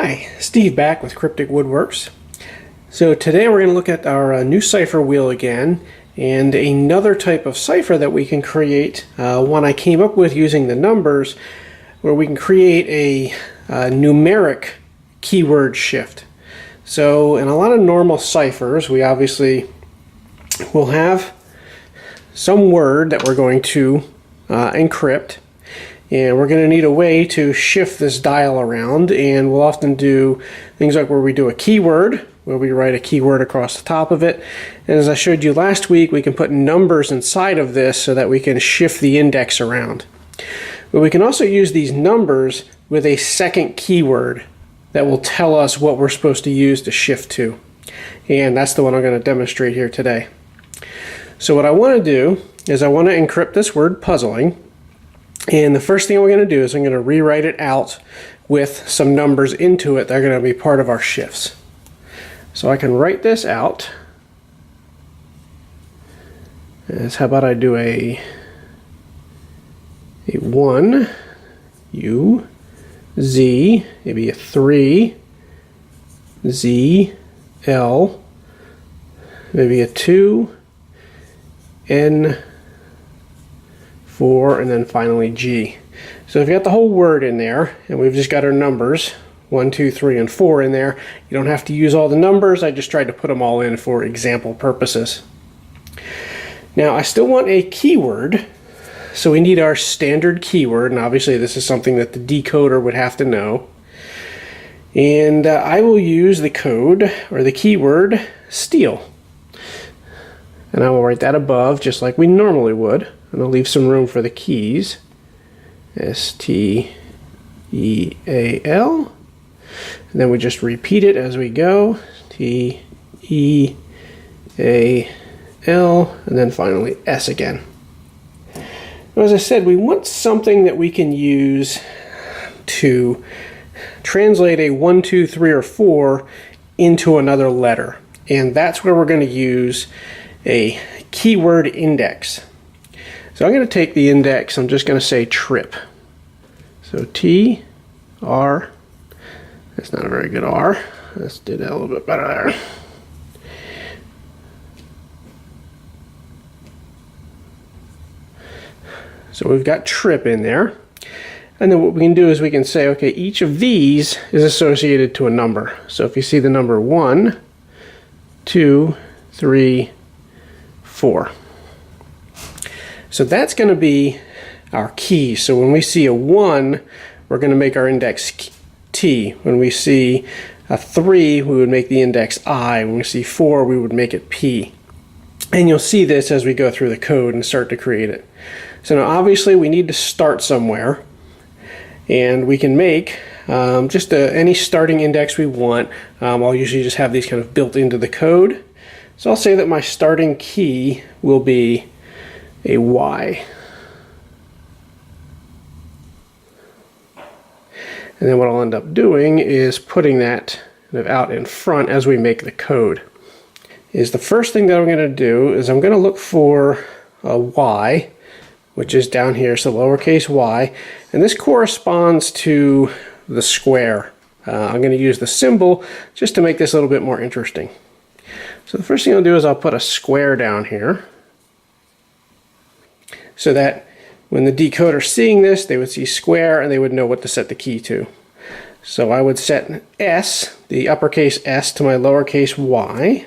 Hi, Steve back with Cryptic Woodworks. So today we're going to look at our new Cipher wheel again, and another type of cipher that we can create, one I came up with using the numbers, where we can create a numeric keyword shift. So in a lot of normal ciphers, we obviously will have some word that we're going to encrypt. And we're going to need a way to shift this dial around, and we'll often do things like where we do a keyword, where we write a keyword across the top of it. And as I showed you last week, we can put numbers inside of this so that we can shift the index around. But we can also use these numbers with a second keyword that will tell us what we're supposed to use to shift to. And that's the one I'm going to demonstrate here today. So what I want to do is I want to encrypt this word puzzling. And the first thing we're going to do is I'm going to rewrite it out with some numbers into it that are going to be part of our shifts. So I can write this out as, how about I do a 1, U, Z, maybe a 3, Z, L, maybe a 2, N, 4, and then finally G. So we've got the whole word in there, and we've just got our numbers 1, 2, 3, and 4 in there. You don't have to use all the numbers. I just tried to put them all in for example purposes. Now I still want a keyword, so we need our standard keyword, and obviously this is something that the decoder would have to know. And I will use the code, or the keyword, steal. And I will write that above just like we normally would. And I'll leave some room for the keys. S-T-E-A-L. And then we just repeat it as we go. T-E-A-L. And then finally S again. Now, as I said, we want something that we can use to translate a 1, 2, 3, or 4 into another letter. And that's where we're going to use a keyword index. So I'm going to take the index, I'm just going to say trip. So T, R, that's not a very good R. Let's do that a little bit better there. So we've got trip in there. And then what we can do is we can say, okay, each of these is associated to a number. So if you see the number 1, 2, 3, 4. So that's going to be our key. So when we see a 1, we're going to make our index T. When we see a 3, we would make the index I. When we see 4, we would make it P. And you'll see this as we go through the code and start to create it. So now obviously we need to start somewhere. And we can make just any starting index we want. I'll usually just have these kind of built into the code. So I'll say that my starting key will be a Y. And then what I'll end up doing is putting that kind of out in front as we make the code. The first thing that I'm going to do is I'm going to look for a Y, which is down here, so lowercase y, and this corresponds to the square. I'm going to use the symbol just to make this a little bit more interesting. So the first thing I'll do is I'll put a square down here, so that when the decoder seeing this, they would see square and they would know what to set the key to. So I would set S, the uppercase S, to my lowercase y.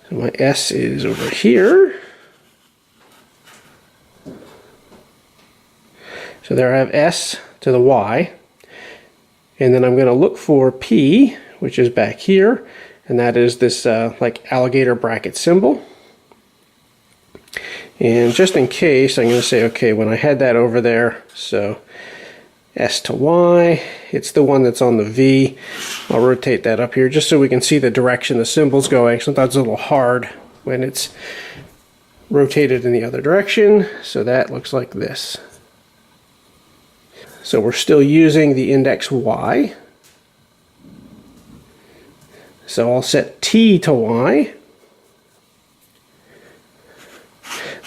So my S is over here. So there I have S to the Y. And then I'm going to look for P, which is back here, and that is this like alligator bracket symbol. And just in case, I'm going to say, okay, when I had that over there, so S to Y, it's the one that's on the V. I'll rotate that up here just so we can see the direction the symbol's going. Sometimes it's a little hard when it's rotated in the other direction. So that looks like this. So we're still using the index Y. So I'll set T to Y.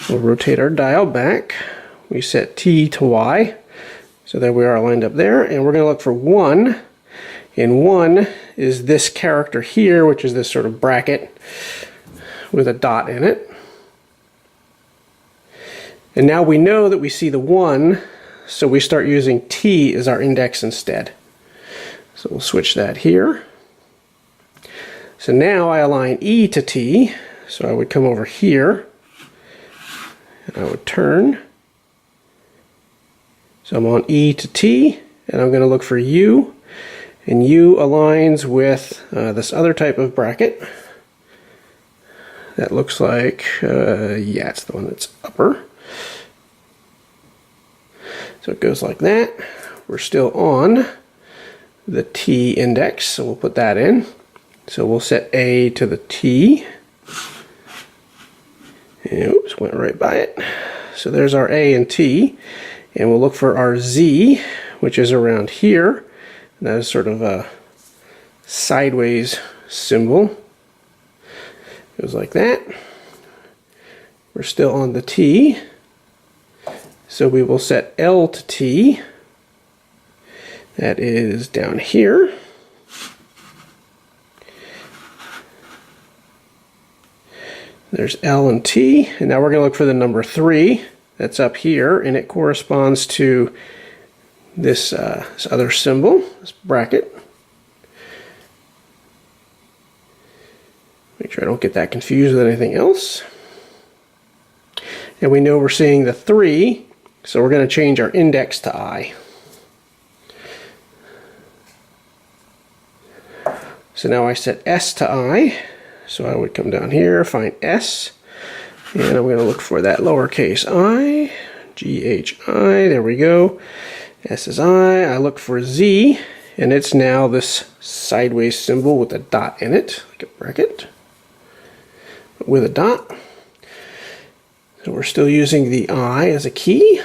We'll rotate our dial back. We set T to Y. So there we are lined up there, and we're going to look for 1. and 1 is this character here, which is this sort of bracket with a dot in it. And now we know that we see the 1, so we start using T as our index instead. So we'll switch that here. So now I align E to T, so I would come over here, and I would turn. So I'm on E to T, and I'm going to look for U, and U aligns with this other type of bracket. That looks like, yeah, it's the one that's upper. So it goes like that. We're still on the T index, so we'll put that in. So we'll set A to the T. And, oops, went right by it. So there's our A and T. And we'll look for our Z, which is around here. And that is sort of a sideways symbol. Goes like that. We're still on the T. So we will set L to T. That is down here. There's L and T, and now we're going to look for the number 3 that's up here, and it corresponds to this, this other symbol, this bracket. Make sure I don't get that confused with anything else. And we know we're seeing the 3, so we're going to change our index to I. So now I set S to I. So I would come down here, find S, and I'm going to look for that lowercase I, G-H-I, there we go. S is I. I look for Z, and it's now this sideways symbol with a dot in it, like a bracket, with a dot. So we're still using the I as a key.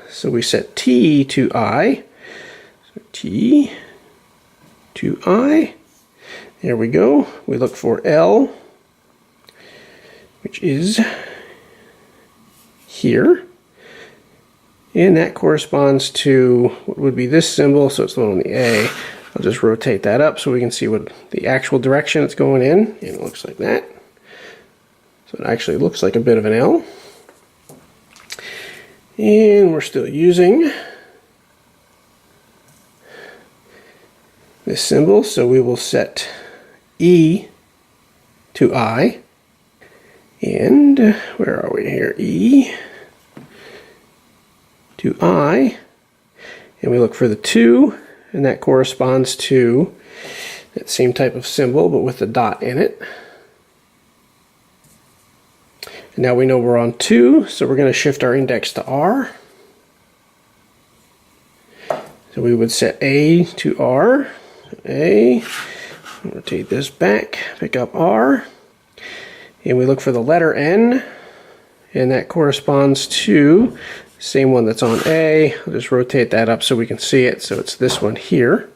So we set T to I, so T to I. There we go. We look for L, which is here. And that corresponds to what would be this symbol, so it's the one on the A. I'll just rotate that up so we can see what the actual direction it's going in. And it looks like that. So it actually looks like a bit of an L. And we're still using this symbol, so we will set E to I, and where are we here? E to I, and we look for the 2, and that corresponds to that same type of symbol but with the dot in it. And now we know we're on 2, so we're going to shift our index to R. So we would set A to R, A. Rotate this back, pick up R, and we look for the letter N, and that corresponds to the same one that's on A. I'll just rotate that up so we can see it, so it's this one here.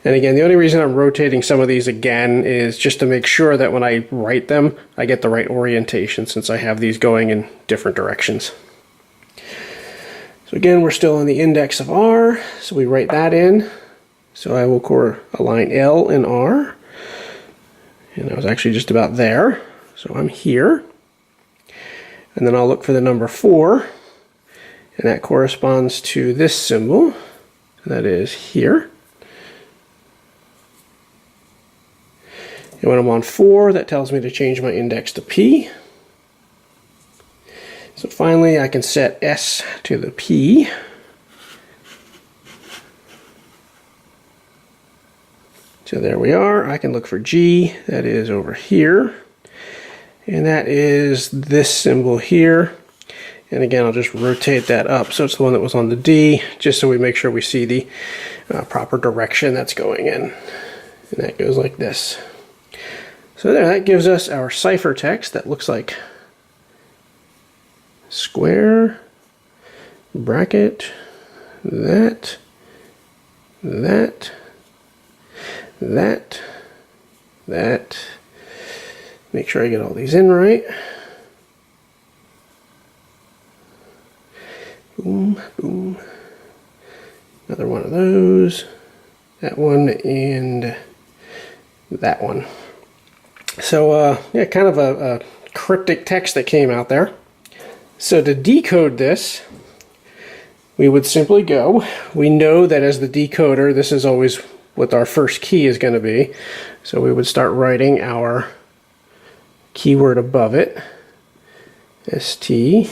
And again, the only reason I'm rotating some of these again is just to make sure that when I write them, I get the right orientation, since I have these going in different directions. So again, we're still on the index of R, so we write that in. So I will align L and R, and I was actually just about there, so I'm here. And then I'll look for the number 4, and that corresponds to this symbol, and that is here. And when I'm on 4, that tells me to change my index to P. So finally I can set S to the P. So there we are. I can look for G, that is over here, and that is this symbol here. And again, I'll just rotate that up so it's the one that was on the D, just so we make sure we see the proper direction that's going in. And that goes like this. So there, that gives us our ciphertext that looks like square, bracket, that, make sure I get all these in right. Boom, boom, Another one of those. That one and that one. So yeah, kind of a cryptic text that came out there. So to decode this, we would simply go, we know that as the decoder, this is always what our first key is going to be. So we would start writing our keyword above it. S-T-E-A-L.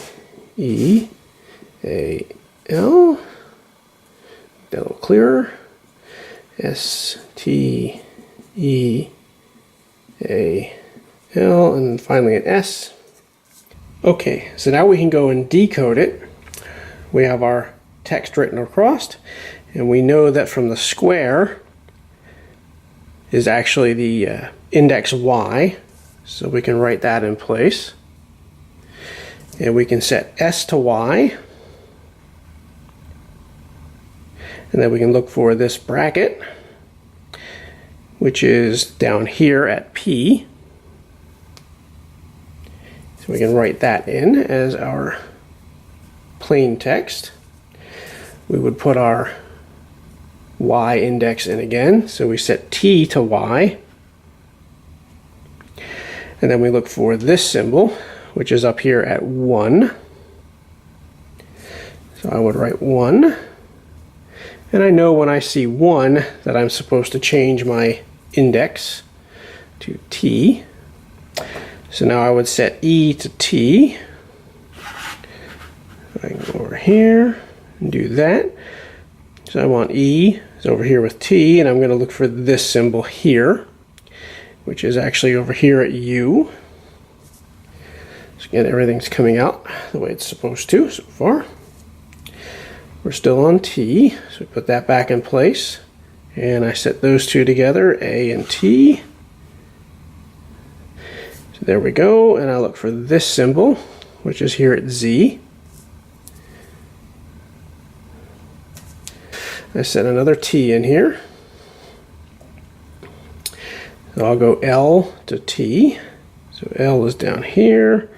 Get a little clearer. S-T-E-A-L, and then finally an S. Okay, so now we can go and decode it. We have our text written across, and we know that from the square is actually the index Y, so we can write that in place. And we can set S to Y, and then we can look for this bracket, which is down here at P. So we can write that in as our plain text. We would put our Y index in again, so we set T to Y, and then we look for this symbol, which is up here at 1. So I would write 1, and I know when I see 1 that I'm supposed to change my index to T. So now I would set E to T. I can go over here and do that. So I want E is over here with T, and I'm going to look for this symbol here, which is actually over here at U. So again, everything's coming out the way it's supposed to so far. We're still on T, so we put that back in place, and I set those two together, A and T. So there we go, and I look for this symbol, which is here at Z. I set another T in here. So I'll go L to T. So L is down here.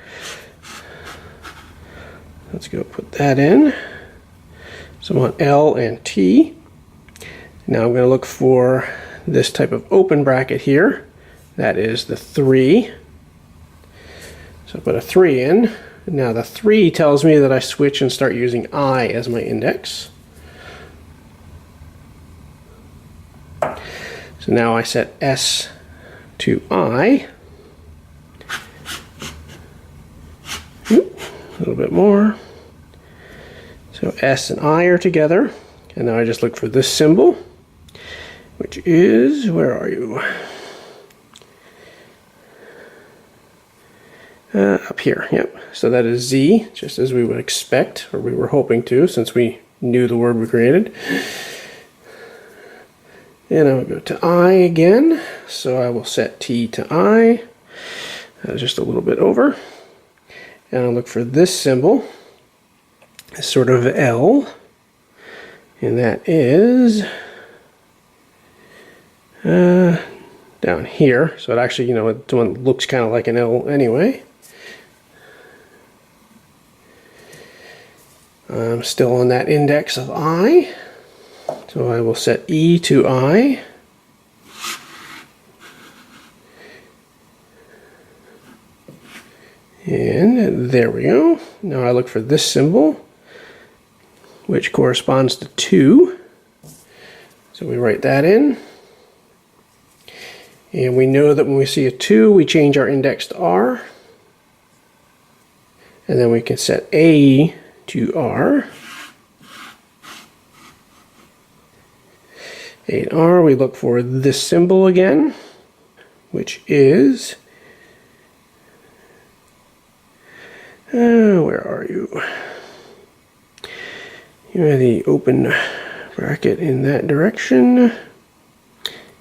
Let's go put that in. So I want L and T. Now I'm going to look for this type of open bracket here. That is the 3. So I put a 3 in. Now the 3 tells me that I switch and start using I as my index. So now I set S to I. A little bit more. So S and I are together. And now I just look for this symbol, which is, where are you? Up here, yep. So that is Z, just as we would expect, or we were hoping to, since we knew the word we created. And I will go to I again, so I will set T to I, just a little bit over. And I'll look for this symbol, sort of L, and that is down here. So it actually, the one looks kind of like an L anyway. I'm still on that index of I. So I will set E to I. And there we go. Now I look for this symbol, which corresponds to 2. So we write that in. And we know that when we see a 2, we change our index to R. And then we can set A to R. A and R, we look for this symbol again, which is, where are you? You have the open bracket in that direction,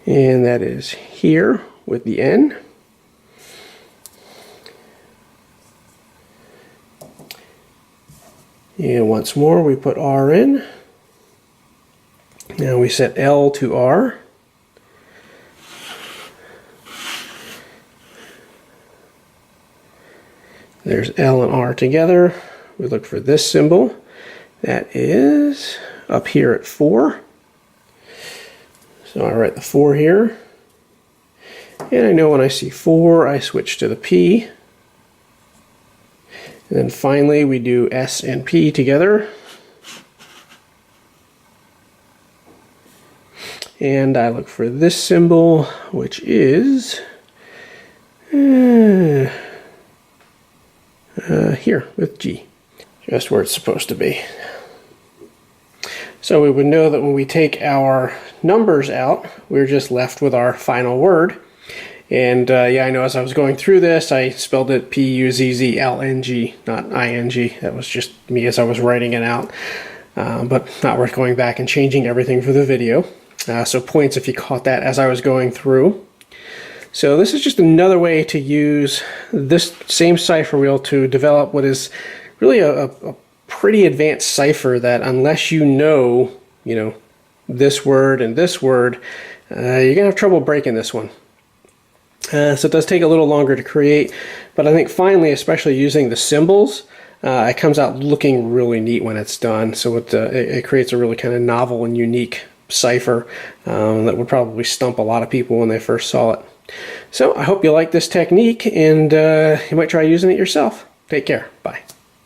and that is here with the N. And once more, we put R in. Now we set L to R. There's L and R together. We look for this symbol. That is up here at 4. So I write the 4 here. And I know when I see 4, I switch to the P. And then finally we do S and P together. And I look for this symbol, which is here with G. Just where it's supposed to be. So we would know that when we take our numbers out, we're just left with our final word. And yeah, I know as I was going through this, I spelled it P-U-Z-Z-L-N-G, not I-N-G. That was just me as I was writing it out. But not worth going back and changing everything for the video. So points if you caught that as I was going through. So this is just another way to use this same cipher wheel to develop what is really a pretty advanced cipher that unless you know, this word and this word, you're gonna have trouble breaking this one. So it does take a little longer to create, but I think finally, especially using the symbols, it comes out looking really neat when it's done. So it creates a really kind of novel and unique cipher that would probably stump a lot of people when they first saw it. So I hope you like this technique, and you might try using it yourself. Take care. Bye.